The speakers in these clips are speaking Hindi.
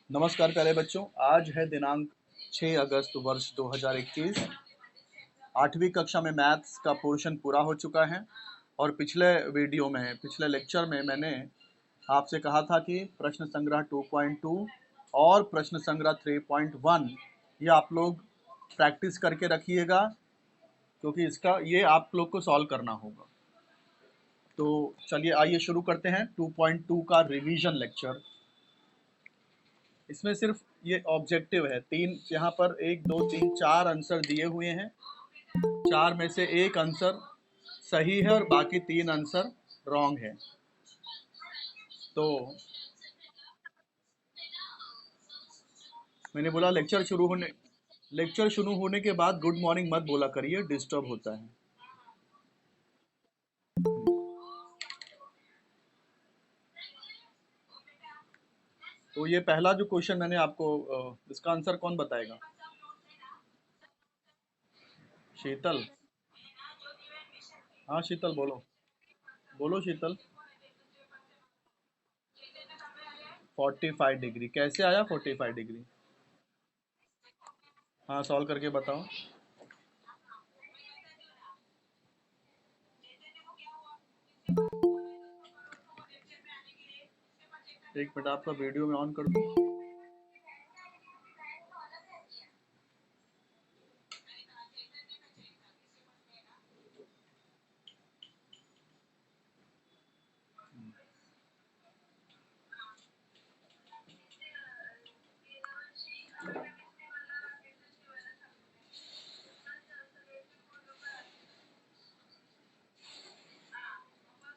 नमस्कार प्यारे बच्चों। आज है दिनांक 6 अगस्त वर्ष 2021। 8वीं कक्षा में मैथ्स का पोर्शन पूरा हो चुका है और पिछले लेक्चर में मैंने आपसे कहा था कि प्रश्न संग्रह 2.2 और प्रश्न संग्रह 3.1 ये आप लोग प्रैक्टिस करके रखिएगा, क्योंकि ये आप लोग को सॉल्व करना होगा। तो चलिए आइए शुरू करते हैं 2.2 का रिवीजन लेक्चर। इसमें सिर्फ ये ऑब्जेक्टिव है। यहाँ पर 1 2 3 4 आंसर दिए हुए हैं। 4 में से एक आंसर सही है और बाकी 3 आंसर रॉन्ग है। तो मैंने बोला लेक्चर शुरू होने के बाद गुड मॉर्निंग मत बोला करिए, डिस्टर्ब होता है। तो ये पहला जो क्वेश्चन मैंने आपको इसका आंसर कौन बताएगा? शीतल। हाँ शीतल, बोलो बोलो शीतल। 45 डिग्री कैसे आया? 45 डिग्री हाँ, सॉल्व करके बताओ। एक मिनट, आपका वीडियो में ऑन कर दूँ।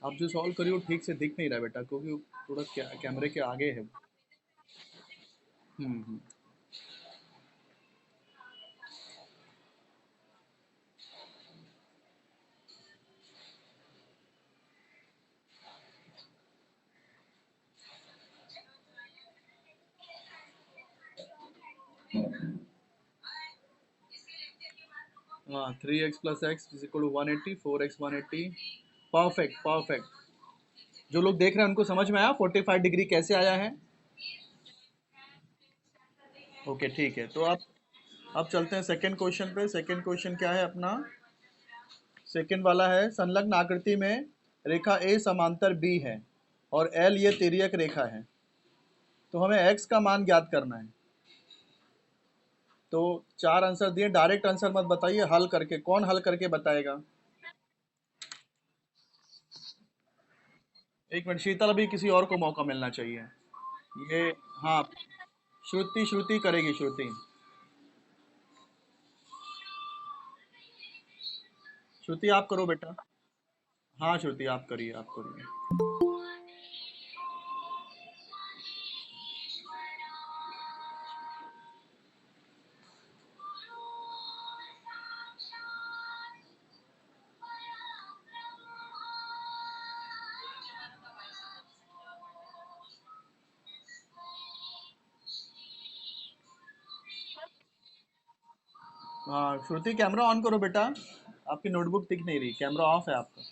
आप जो सॉल्व करी हो ठीक से दिख नहीं रहा बेटा, क्योंकि थोड़ा कैमरे के आगे है। हम्म। 3x+x = 180, 4x 180। Perfect perfect. जो लोग देख रहे हैं उनको समझ में आया 45 डिग्री कैसे आया है? ओके ठीक है। तो अब चलते हैं सेकंड क्वेश्चन पे। सेकंड क्वेश्चन क्या है अपना? सेकंड वाला है, संलग्न आकृति में रेखा ए समांतर बी है और एल ये तिर्यक रेखा है, तो हमें एक्स का मान ज्ञात करना है। तो 4 आंसर दिए, डायरेक्ट आंसर मत बताइए, हल करके। कौन हल करके बताएगा? एक मिनट शीतल, अभी किसी और को मौका मिलना चाहिए। ये हाँ, श्रुति श्रुति करेगी, श्रुति। श्रुति आप करो बेटा। हाँ श्रुति, आप करिए, आप करिए। हाँ श्रुति, कैमरा ऑन करो बेटा। आपकी नोटबुक दिख नहीं रही, कैमरा ऑफ है आपका।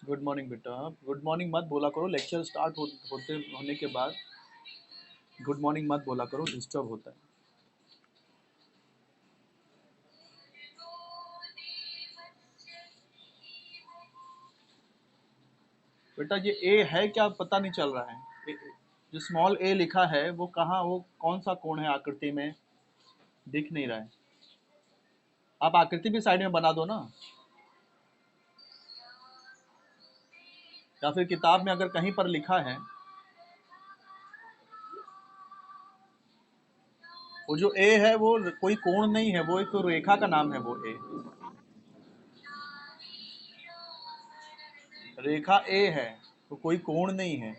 गुड मॉर्निंग बेटा। गुड मॉर्निंग मत बोला करो, लेक्चर होने के बाद गुड मॉर्निंग मत बोला करो, डिस्टर्ब होता है। बेटा ये ए है क्या पता नहीं चल रहा है। जो स्मॉल ए लिखा है वो कहाँ, वो कौन सा कोण है आकृति में? दिख नहीं रहा है। आप आकृति भी साइड में बना दो ना, या फिर किताब में अगर कहीं पर लिखा है। वो जो ए है वो कोई कोण नहीं है, वो एक तो रेखा का नाम है वो ए। रेखा ए है, तो कोई कोण नहीं है।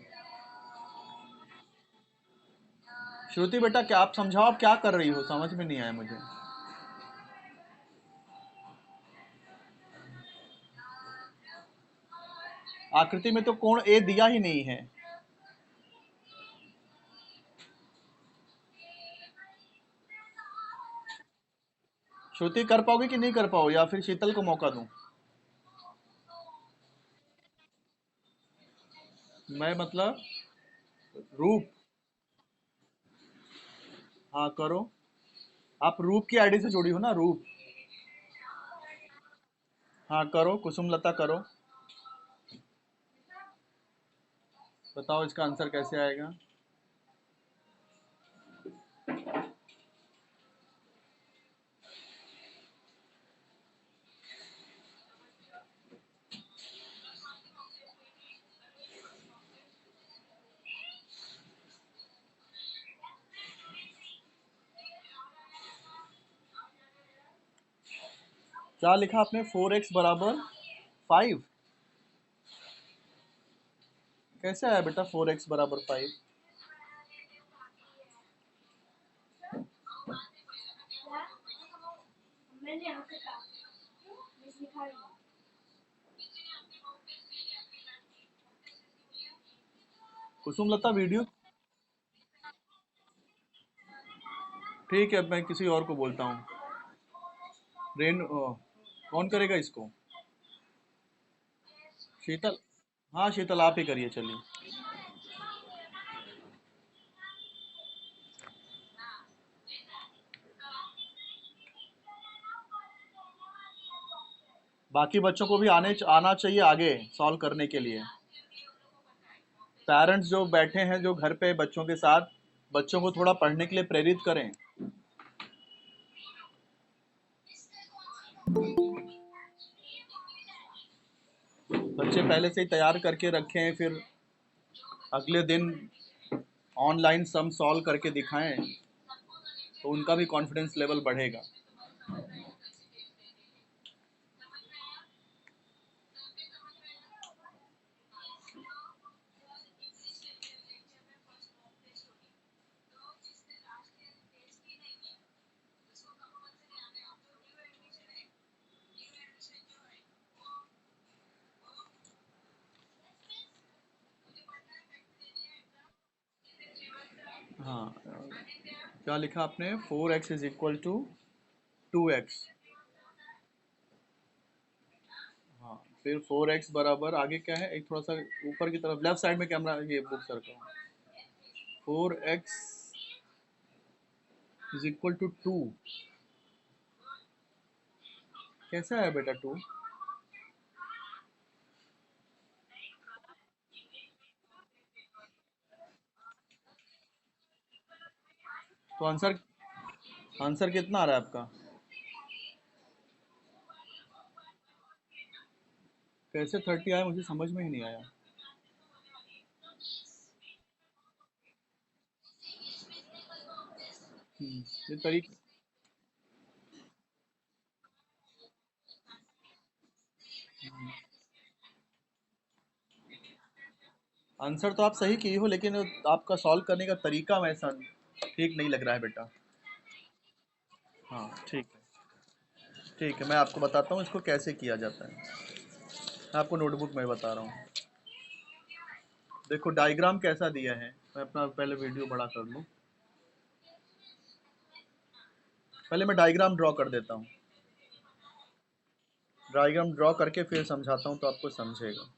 श्रुति बेटा, क्या आप समझाओ, आप क्या कर रही हो? समझ में नहीं आया मुझे। आकृति में तो कोण ए दिया ही नहीं है। श्रुति कर पाओगे कि नहीं कर पाओ, या फिर शीतल को मौका दूं? मैं मतलब रूप। हाँ करो। आप रूप की आईडी से जुड़ी हो ना, रूप। हाँ करो, कुसुमलता करो। बताओ इसका आंसर कैसे आएगा। क्या लिखा आपने? 4x बराबर 5? कैसे आया बेटा 4x बराबर 5? कुसुमलता वीडियो। ठीक है, मैं किसी और को बोलता हूँ। रेन कौन करेगा इसको? शीतल। हाँ शीतल आप ही करिए, चलिए। बाकी बच्चों को भी आना चाहिए आगे सॉल्व करने के लिए। पेरेंट्स जो बैठे हैं जो घर पे बच्चों के साथ, बच्चों को थोड़ा पढ़ने के लिए प्रेरित करें। बच्चे पहले से ही तैयार करके रखें, फिर अगले दिन ऑनलाइन सम सॉल्व करके दिखाएं, तो उनका भी कॉन्फिडेंस लेवल बढ़ेगा। हाँ, क्या लिखा आपने? 4x is equal to 2x। हाँ, फिर 4x बराबर आगे क्या है, एक थोड़ा सा ऊपर की तरफ लेफ्ट साइड में कैमरा, ये book circle. 4x is equal to 2। कैसा है बेटा 2? तो आंसर, आंसर कितना आ रहा है आपका? कैसे 30 आया, मुझे समझ में ही नहीं आया। ये तरीके। आंसर तो आप सही की हो, लेकिन आपका सॉल्व करने का तरीका वैसा ठीक नहीं लग रहा है बेटा। हाँ ठीक है। ठीक है, मैं आपको बताता हूँ इसको कैसे किया जाता है। मैं आपको नोटबुक में बता रहा हूँ। देखो डायग्राम कैसा दिया है, मैं अपना पहले वीडियो बड़ा कर लूँ। पहले मैं डायग्राम ड्रॉ कर देता हूँ। डायग्राम ड्रॉ करके फिर समझाता हूँ तो आपको समझेगा।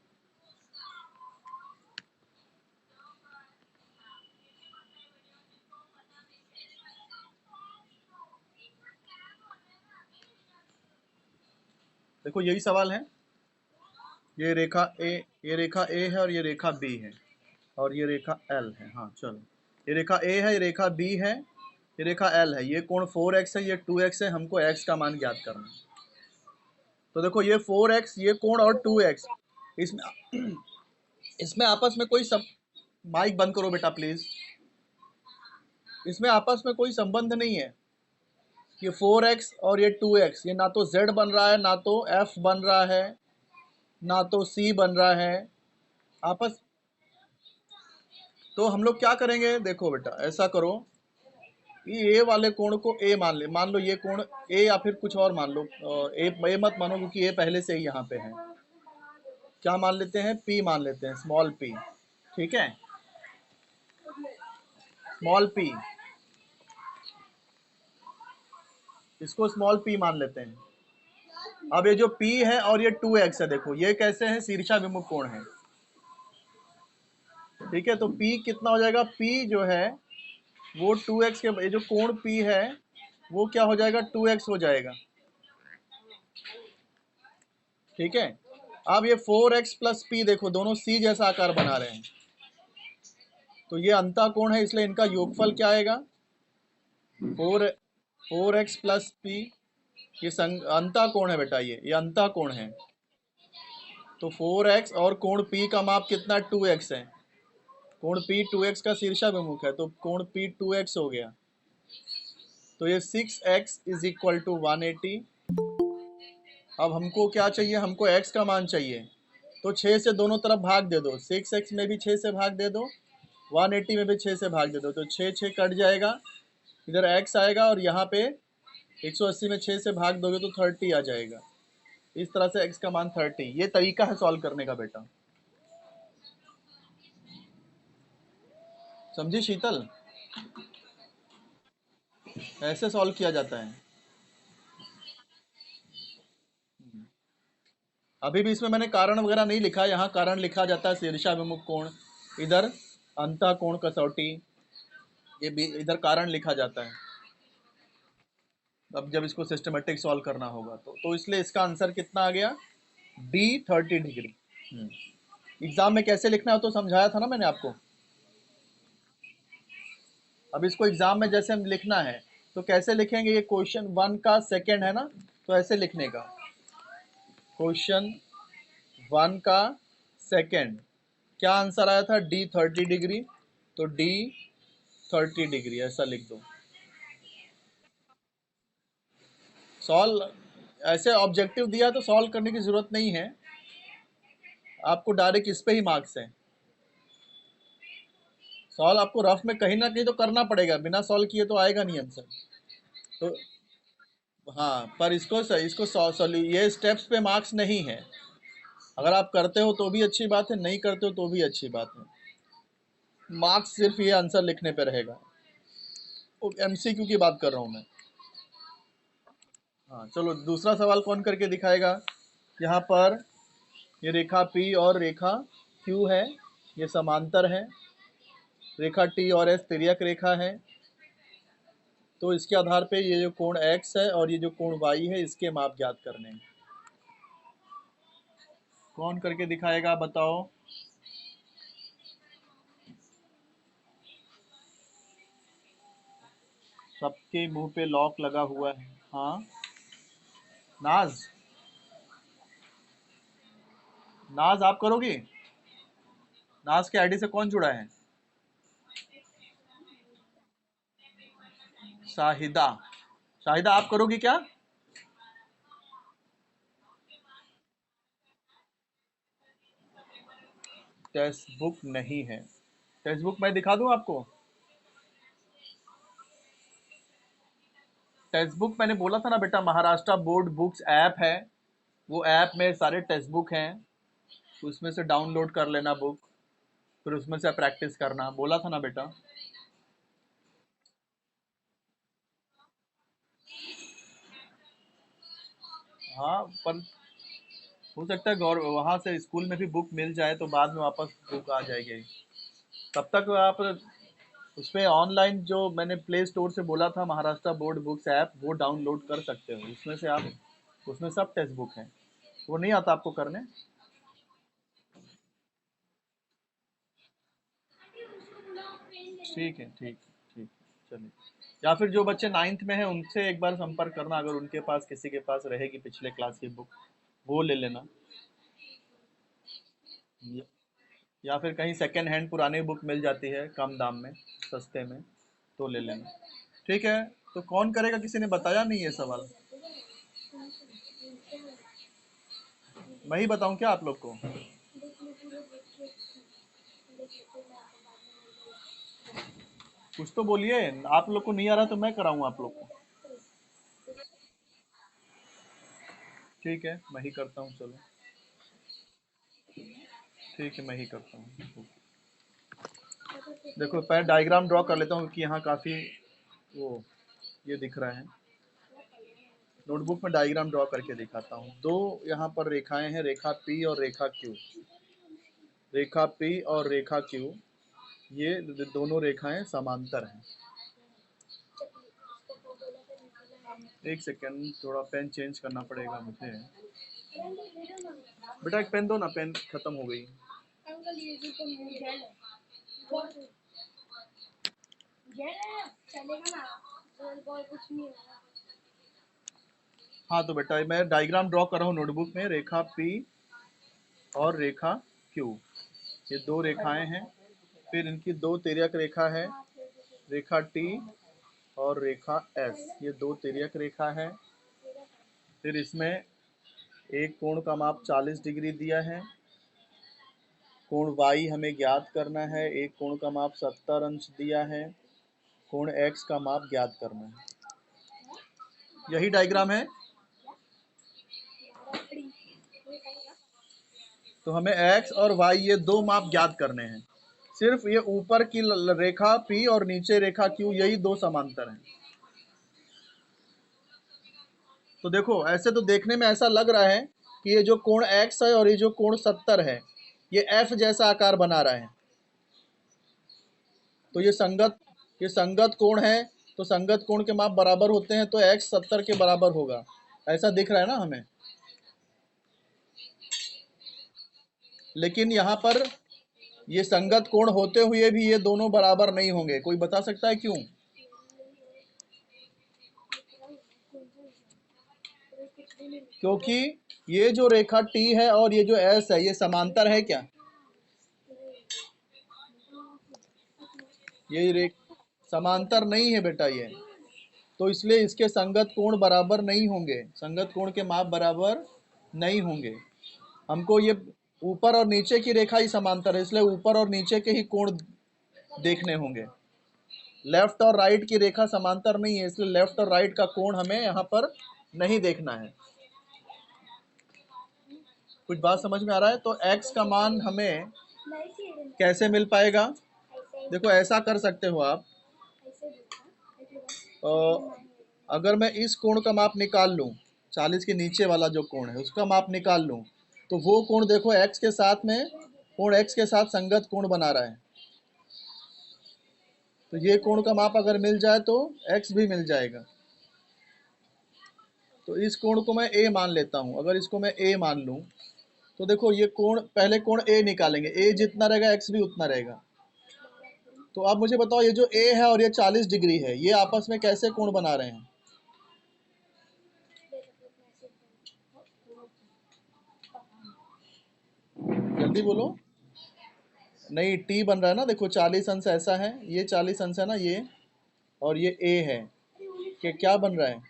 देखो यही सवाल है। ये रेखा ए, ये रेखा ए है और ये रेखा बी है, और ये रेखा एल है। हाँ चलो, ये रेखा ए है, ये रेखा बी है, ये रेखा एल है। ये कोण 4x है, ये 2x है। हमको x का मान ज्ञात करना है। तो देखो ये 4x, ये कोण और 2x, इसमें इसमें आपस में कोई माइक बंद करो बेटा प्लीज। इसमें आपस में कोई संबंध नहीं है। ये 4x और ये 2x, ये ना तो z बन रहा है, ना तो f बन रहा है, ना तो c बन रहा है आपस। तो हम लोग क्या करेंगे, देखो बेटा ऐसा करो, ये वाले कोण को a मान ले। मान लो ये कोण a, या फिर कुछ और मान लो। a मत मानो क्योंकि a पहले से ही यहाँ पे है। क्या मान लेते हैं, पी मान लेते हैं, स्मॉल पी, ठीक है, स्मॉल पी, इसको स्मॉल पी मान लेते हैं। अब ये जो P है और ये 2x है, देखो ये कैसे है, शीर्षा विमुख कोण है, ठीक है। तो P कितना हो जाएगा, P जो है वो 2x के, ये जो कोण P है वो क्या हो जाएगा, 2x हो जाएगा, ठीक है। अब ये 4x प्लस P देखो दोनों C जैसा आकार बना रहे हैं, तो ये अंतः कोण है, इसलिए इनका योगफल क्या आएगा, 4x प्लस P, ये अंतः कोण है बेटा, ये अंतः कोण है। तो 4x और कोण P का माप कितना, 2x है, कोण P 2x का शीर्षा विमुख है, तो कोण P 2x हो गया। तो ये 6x इज इक्वल टू 180। अब हमको क्या चाहिए, हमको x का मान चाहिए, तो 6 से दोनों तरफ भाग दे दो, 6x में भी 6 से भाग दे दो, 180 में भी 6 से भाग दे दो, तो 6 6 कट जाएगा, इधर x आएगा और यहाँ पे 180 में 6 से भाग दोगे तो 30 आ जाएगा। इस तरह से x का मान 30, ये तरीका है सॉल्व करने का बेटा, समझी शीतल, ऐसे सॉल्व किया जाता है। अभी भी इसमें मैंने कारण वगैरह नहीं लिखा, यहाँ कारण लिखा जाता है शीर्षा विमुख कोण, इधर अंतः कोण कसौटी, ये भी इधर कारण लिखा जाता है। अब जब इसको सिस्टमेटिक सॉल्व करना होगा तो इसलिए इसका आंसर कितना आ गया, D 30 डिग्री। एग्जाम में कैसे लिखना हो तो समझाया था ना मैंने आपको। अब इसको एग्जाम में जैसे हम लिखना है तो कैसे लिखेंगे, ये क्वेश्चन 1 का सेकंड है ना, तो ऐसे लिखने का, क्वेश्चन 1 का सेकंड, क्या आंसर आया था, D 30 डिग्री, तो D 30 डिग्री ऐसा लिख दो। सॉल्व ऐसे ऑब्जेक्टिव दिया तो सॉल्व करने की जरूरत नहीं है, आपको डायरेक्ट इस पे ही मार्क्स है। सॉल्व आपको रफ में कहीं ना कहीं तो करना पड़ेगा, बिना सॉल्व किए तो आएगा नहीं आंसर। तो हाँ, पर ये स्टेप्स पे मार्क्स नहीं है, अगर आप करते हो तो भी अच्छी बात है, नहीं करते हो तो भी अच्छी बात है, मार्क्स सिर्फ ये आंसर लिखने पे रहेगा। MCQ की बात कर रहा हूँ मैं। हाँ चलो, दूसरा सवाल कौन करके दिखाएगा। यहाँ पर ये रेखा P और रेखा Q है, ये समांतर है, रेखा T और S तिर्यक रेखा है, तो इसके आधार पे ये जो कोण X है और ये जो कोण Y है इसके माप ज्ञात करने हैं। कौन करके दिखाएगा बताओ। सबके मुंह पे लॉक लगा हुआ है। हाँ नाज, नाज आप करोगी, नाज के आईडी से कौन जुड़ा है, शाहिदा, शाहिदा आप करोगी क्या। टेक्स्ट बुक नहीं है, टेक्स्ट बुक मैं दिखा दूं आपको, टेक्स्ट बुक मैंने बोला था ना बेटा, महाराष्ट्र बोर्ड बुक्स ऐप है, वो ऐप में सारे टेक्स्ट बुक हैं, उसमें से डाउनलोड कर लेना बुक, फिर उसमें से प्रैक्टिस करना, बोला था ना बेटा। हाँ पर हो सकता है गौर वहाँ से स्कूल में भी बुक मिल जाए तो बाद में वापस बुक आ जाएगी, तब तक आप उस पर ऑनलाइन जो मैंने प्ले स्टोर से बोला था महाराष्ट्र बोर्ड बुक्स ऐप, वो डाउनलोड कर सकते हो, उसमें से आप, उसमें सब टेक्स्ट बुक हैं, वो नहीं आता आपको करने। ठीक है, ठीक, ठीक, चलिए। या फिर जो बच्चे 9th में हैं उनसे एक बार संपर्क करना, अगर उनके पास किसी के पास रहेगी पिछले क्लास की बुक, वो ले लेना, या या फिर कहीं सेकेंड हैंड पुरानी बुक मिल जाती है कम दाम में, सस्ते में, तो ले लेना, ठीक है। तो कौन करेगा, किसी ने बताया नहीं ये सवाल, मैं ही बताऊं क्या आप लोग को। कुछ तो बोलिए, आप लोग को नहीं आ रहा तो मैं कराऊं आप लोग को। ठीक है, मैं ही करता हूँ, चलो। ठीक है, मैं ही करता हूँ। देखो पहले डायग्राम ड्रॉ कर लेता हूँ कि यहाँ काफ़ी वो ये दिख रहा है। नोटबुक में डायग्राम ड्रॉ करके दिखाता हूँ। दो यहाँ पर रेखाएं हैं, रेखा पी और रेखा क्यू। रेखा पी और रेखा क्यू, ये दोनों रेखाएं समांतर हैं। एक सेकेंड, थोड़ा पेन चेंज करना पड़ेगा मुझे। बेटा एक पेन दो ना, पेन खत्म हो गई। हाँ तो बेटा मैं डायग्राम ड्रॉ कर रहा हूँ नोटबुक में। रेखा पी और रेखा क्यू, ये दो रेखाएं हैं। फिर इनकी दो तिर्यक रेखा है, रेखा टी और रेखा एस, ये दो तिर्यक रेखा है। फिर इसमें एक कोण का माप 40 डिग्री दिया है। कोण y हमें ज्ञात करना है, एक कोण का माप 70 अंश दिया है। कोण x का माप ज्ञात करना है। यही डायग्राम है। तो हमें x और y ये दो माप ज्ञात करने हैं। सिर्फ ये ऊपर की रेखा P और नीचे रेखा Q, यही दो समांतर हैं। तो देखो ऐसे तो देखने में ऐसा लग रहा है कि ये जो कोण x है और ये जो कोण 70 है, ये f जैसा आकार बना रहा है। तो ये संगत कोण है, तो संगत कोण के माप बराबर होते हैं, तो x 70 के बराबर होगा, ऐसा दिख रहा है ना हमें। लेकिन यहाँ पर ये संगत कोण होते हुए भी ये दोनों बराबर नहीं होंगे। कोई बता सकता है क्यों? क्योंकि ये जो रेखा T है और ये जो S है, ये समांतर है क्या? ये रेखा समांतर नहीं है बेटा ये, तो इसलिए इसके संगत कोण बराबर नहीं होंगे, संगत कोण के माप बराबर नहीं होंगे। हमको ये ऊपर और नीचे की रेखा ही समांतर है, इसलिए ऊपर और नीचे के ही कोण देखने होंगे। लेफ्ट और राइट की रेखा समांतर नहीं है, इसलिए लेफ्ट और राइट का कोण हमें यहाँ पर नहीं देखना है। कुछ बात समझ में आ रहा है? तो x का मान हमें कैसे मिल पाएगा? देखो ऐसा कर सकते हो आप, अगर मैं इस कोण का माप निकाल लूं, 40 के नीचे वाला जो कोण है उसका माप निकाल लूं, तो वो कोण देखो x के साथ में, कोण x के साथ संगत कोण बना रहा है। तो ये कोण का माप अगर मिल जाए तो x भी मिल जाएगा। तो इस कोण को मैं a मान लेता हूं। अगर इसको मैं a मान लूं तो देखो ये कोण, पहले कोण a निकालेंगे, a जितना रहेगा x भी उतना रहेगा। तो आप मुझे बताओ ये जो a है और ये 40 डिग्री है, ये आपस में कैसे कोण बना रहे हैं? जल्दी बोलो। नहीं, टी बन रहा है ना, देखो 40 अंश ऐसा है, ये 40 अंश है ना ये, और ये a है, कि क्या बन रहा है?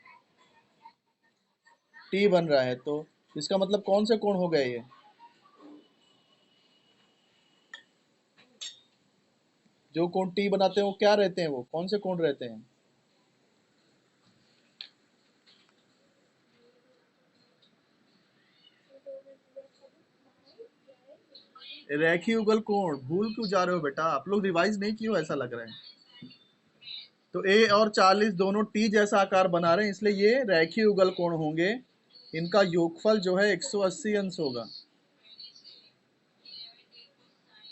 टी बन रहा है। तो इसका मतलब कौन से कोण हो गए ये? जो कोण टी बनाते हैं वो क्या रहते हैं, वो कौन से कोण रहते हैं? रेखीय युगल कोण। भूल क्यों जा रहे हो बेटा? आप लोग रिवाइज नहीं किए हो ऐसा लग रहा है। तो a और 40 दोनों टी जैसा आकार बना रहे हैं, इसलिए ये रेखीय युगल कोण होंगे। इनका योगफल जो है 180 अंश होगा।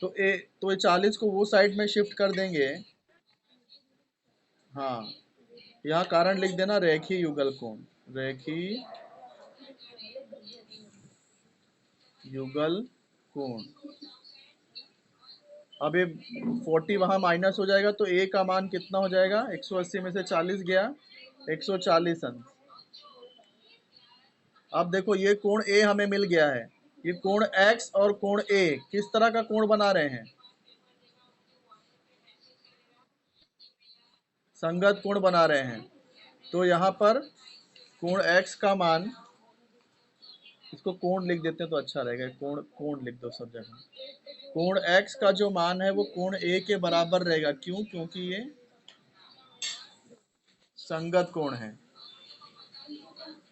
तो ये 40 को वो साइड में शिफ्ट कर देंगे। हाँ, यहाँ कारण लिख देना, रेखीय युगल कोण, रेखीय युगल कोण। अब ये 40 वहां माइनस हो जाएगा, तो a का मान कितना हो जाएगा? 180 में से 40 गया, 140 अंश। अब देखो ये कोण a हमें मिल गया है। ये कोण x और कोण a किस तरह का कोण बना रहे हैं? संगत कोण बना रहे हैं। तो यहाँ पर कोण x का मान, इसको कोण लिख देते हैं तो अच्छा रहेगा, कोण कोण लिख दो सब जगह। कोण x का जो मान है वो कोण a के बराबर रहेगा। क्यों? क्योंकि ये संगत कोण है,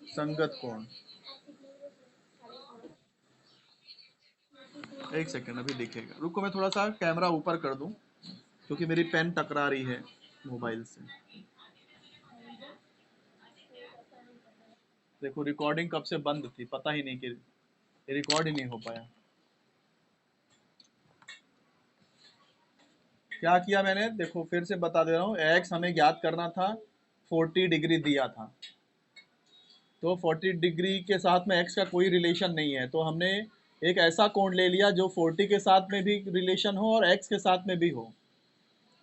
संगत कोण। एक सेकंड, अभी दिखेगा, रुको मैं थोड़ा सा कैमरा ऊपर कर दूं क्योंकि मेरी पेन टकरा रही है मोबाइल से। देखो रिकॉर्डिंग कब से बंद थी, पता ही नहीं कि रिकॉर्ड ही नहीं हो पाया। क्या किया मैंने, देखो फिर से बता दे रहा हूँ, एक्स हमें ज्ञात करना था, 40 डिग्री दिया था, तो 40 डिग्री के साथ में एक्स का कोई रिलेशन नहीं है, तो हमने एक ऐसा कोण ले लिया जो 40 के साथ में भी रिलेशन हो और एक्स के साथ में भी हो।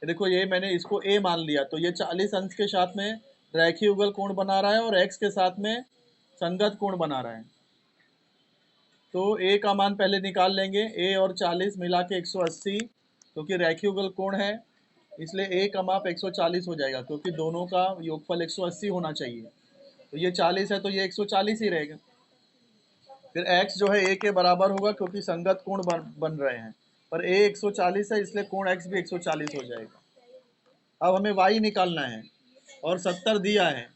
देखो ये मैंने इसको ए मान लिया, तो ये 40 अंश के साथ में रेखीय युगल कोण बना रहा है और एक्स के साथ में संगत कोण बना रहा है। तो ए का मान पहले निकाल लेंगे, ए और 40 मिला के 180, क्योंकि रेखीय युगल कोण है इसलिए ए का माप 140 हो जाएगा, क्योंकि दोनों का योगफल 180 होना चाहिए। तो ये 40 है तो ये 140 ही रहेगा। फिर x जो है a के बराबर होगा क्योंकि संगत कोण बन रहे हैं, पर a 140 है इसलिए कोण x भी 140 हो जाएगा। अब हमें y निकालना है और 70 दिया है,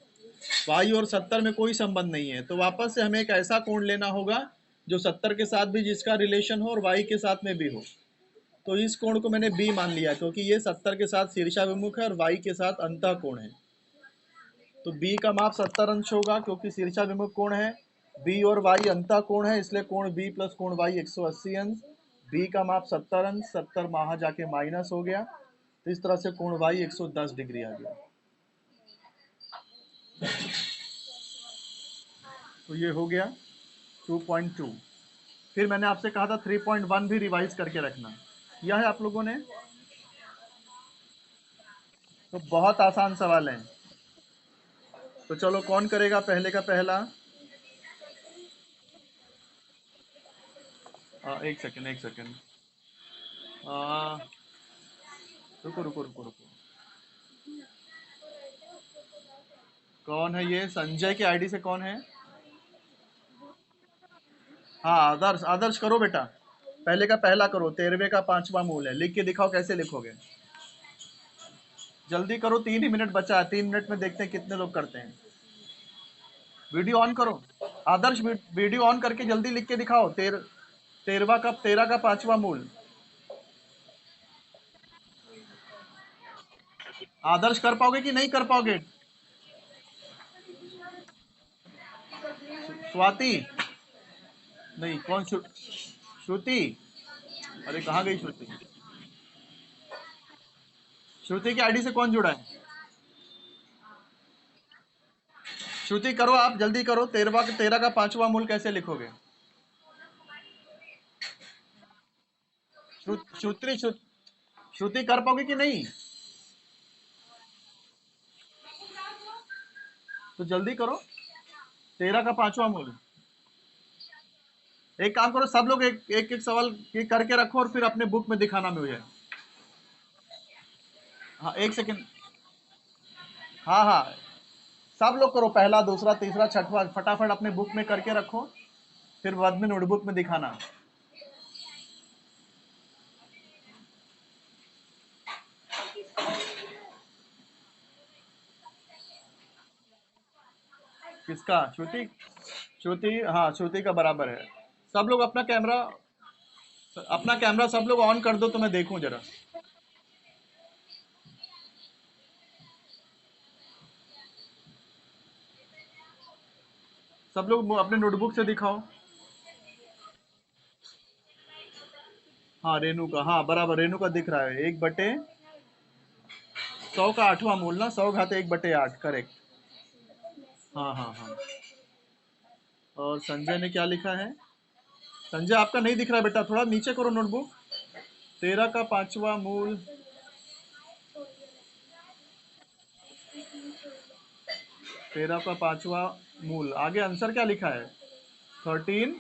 y और 70 में कोई संबंध नहीं है, तो वापस से हमें एक ऐसा कोण लेना होगा जो 70 के साथ भी जिसका रिलेशन हो और y के साथ में भी हो। तो इस कोण को मैंने b मान लिया क्योंकि ये 70 के साथ शीर्षाभिमुख है और y के साथ अंतः कोण है। तो b का माप 70 अंश होगा क्योंकि शीर्षाभिमुख कोण है, b और y अंतः कोण है इसलिए कोण b प्लस कोण y 180 अंश। b का माप 70 अंश, 70 वहां जाके माइनस हो गया, तो इस तरह से कोण y 110 डिग्री आ गया। तो ये हो गया 2.2। फिर मैंने आपसे कहा था 3.1 भी रिवाइज करके रखना, किया है आप लोगों ने? तो बहुत आसान सवाल है, तो चलो कौन करेगा पहले का पहला? एक सेकंड, एक सेकंड, रुको रुको रुको रुको, कौन है ये? संजय के आईडी से कौन है? हाँ आदर्श, आदर्श करो बेटा, पहले का पहला करो, 13वें का 5वां मूल है, लिख के दिखाओ कैसे लिखोगे, जल्दी करो, 3 ही मिनट बचा है, 3 मिनट में देखते हैं कितने लोग करते हैं। वीडियो ऑन करो आदर्श, वीडियो ऑन करके जल्दी लिख के दिखाओ, 13 का 5वां मूल। आदर्श कर पाओगे कि नहीं कर पाओगे? स्वाति, नहीं कौन, श्रुति, अरे कहाँ गई श्रुति? श्रुति की आईडी से कौन जुड़ा है? श्रुति करो, आप जल्दी करो, 13 का 5वां मूल कैसे लिखोगे? श्रुति, श्रुति कर पाओगे कि नहीं? तो जल्दी करो, 13 का 5वां मूल। एक काम करो, सब लोग एक एक, एक सवाल ये करके रखो और फिर अपने बुक में दिखाना मुझे। हाँ एक सेकंड, हाँ हाँ, सब लोग करो, पहला दूसरा तीसरा छठवां फटाफट अपने बुक में करके रखो, फिर बाद में नोटबुक में दिखाना। किसका? श्रुति, श्रुति, हाँ श्रुति का बराबर है। सब लोग अपना कैमरा सब लोग ऑन कर दो तो मैं देखूं जरा। सब लोग अपने नोटबुक से दिखाओ। हाँ रेनू का, हाँ बराबर, रेनू का दिख रहा है, 1/100 का 8वां मूल ना, 100 घात 1/8, करेक्ट। हाँ हाँ हाँ। और संजय ने क्या लिखा है? संजय आपका नहीं दिख रहा बेटा, थोड़ा नीचे करो नोटबुक। 13 का 5वां मूल, 13 का 5वां मूल, आगे आंसर क्या लिखा है? 13,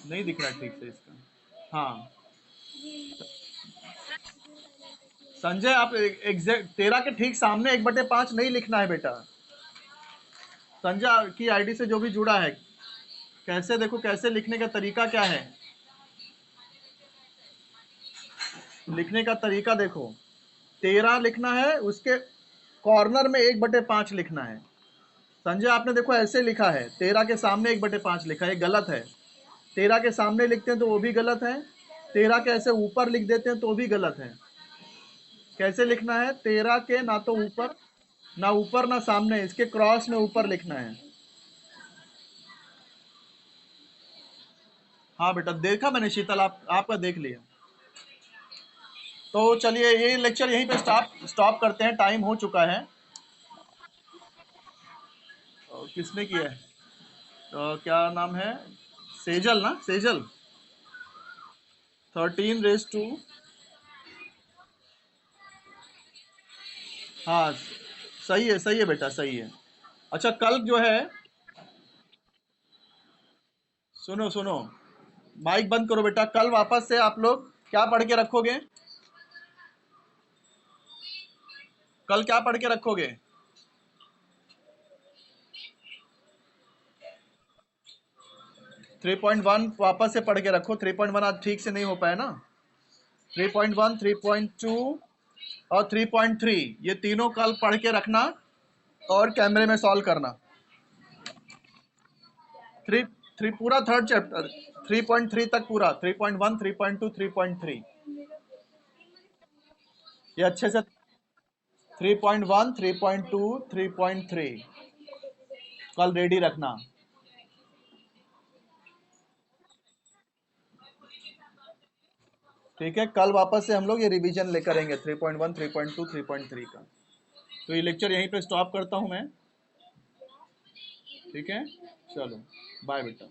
नहीं दिख रहा है ठीक से इसका। हाँ संजय, आप एग्जैक्ट 13 के ठीक सामने 1/5 नहीं लिखना है बेटा। संजय की आईडी से जो भी जुड़ा है, कैसे देखो, कैसे लिखने का तरीका क्या है, लिखने का तरीका देखो, 13 लिखना है, उसके कॉर्नर में 1/5 लिखना है। संजय आपने देखो ऐसे लिखा है, 13 के सामने 1/5 लिखा है, गलत है। 13 के सामने लिखते हैं तो वो भी गलत है, 13 के ऐसे ऊपर लिख देते हैं तो भी गलत है। कैसे लिखना है? 13 के ना तो ऊपर, ना ऊपर ना सामने, इसके क्रॉस में ऊपर लिखना है। हाँ बेटा, देखा मैंने शीतल, आपका देख लिया। तो चलिए ये लेक्चर यहीं पे स्टॉप स्टॉप करते हैं, टाइम हो चुका है। किसने किया है? क्या नाम है? सेजल ना, सेजल। 13 रेज टू, हाँ सही है बेटा, सही है। अच्छा कल जो है, सुनो सुनो, माइक बंद करो बेटा। कल वापस से आप लोग क्या पढ़ के रखोगे? कल क्या पढ़ के रखोगे? 3.1 वापस से पढ़ के रखो। 3.1 आज ठीक से नहीं हो पाया ना। 3.1, 3.2 और 3.3, ये तीनों कल पढ़ के रखना और कैमरे में सॉल्व करना। थ्री थ्री पूरा थर्ड चैप्टर, 3.3 तक पूरा, 3.1, 3.2, 3.3, ये अच्छे से 3.1, 3.2, 3.3 कल रेडी रखना। ठीक है, कल वापस से हम लोग ये रिवीजन लेकर आएंगे 3.1, 3.2, 3.3 का। तो ये लेक्चर यहीं पे स्टॉप करता हूं मैं। ठीक है, चलो बाय बेटा।